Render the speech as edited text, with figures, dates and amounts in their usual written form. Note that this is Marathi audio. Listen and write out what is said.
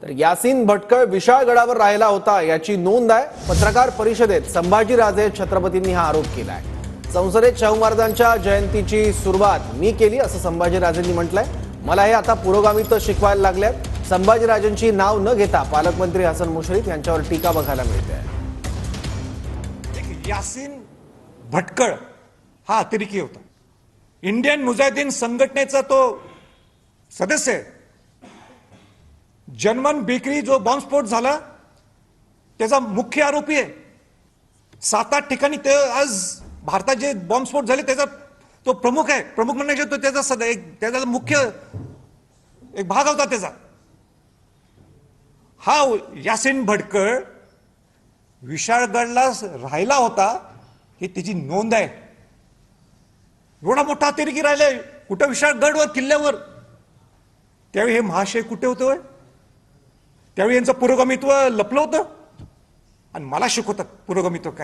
तर यासीन भटकळ विशाळगडावर राहिला होता याची नोंद आहे। पत्रकार परिषदेत संभाजीराजे छत्रपतींनी हा आरोप केलाय। संसदेत शाहू महाराजांच्या जयंतीची सुरुवात मी केली असं संभाजीराजेंनी म्हटलंय। मला हे आता पुरोगामित्व शिकवायला लागल्यात। संभाजीराजेंची नाव न घेता पालकमंत्री हसन मुश्रीफ यांच्यावर टीका बघायला मिळते आहे। यासीन भटकळ हा अतिरेकी होता। इंडियन मुजाहिदीन संघटनेचा तो सदस्य आहे। जनमन बेकरी जो बॉम्बस्फोट झाला त्याचा मुख्य आरोपी आहे। 7-8 ठिकाणी ते आज भारतात जे बॉम्बस्फोट झाले त्याचा तो प्रमुख आहे। प्रमुख म्हणण्याचे तो त्याचा मुख्य एक भाग होता त्याचा। हा यासीन भटकळ विशाळगडला राहिला होता ही त्याची नोंद आहे। एवढा मोठा अतिरेकी राहिलाय कुठं विशाळगडवर किल्ल्यावर। त्यावेळी हे महाशय कुठे होते? त्यावेळी यांचं पुरोगामित्व लपलं होतं आणि मला शिकवतात पुरोगामित्व काय।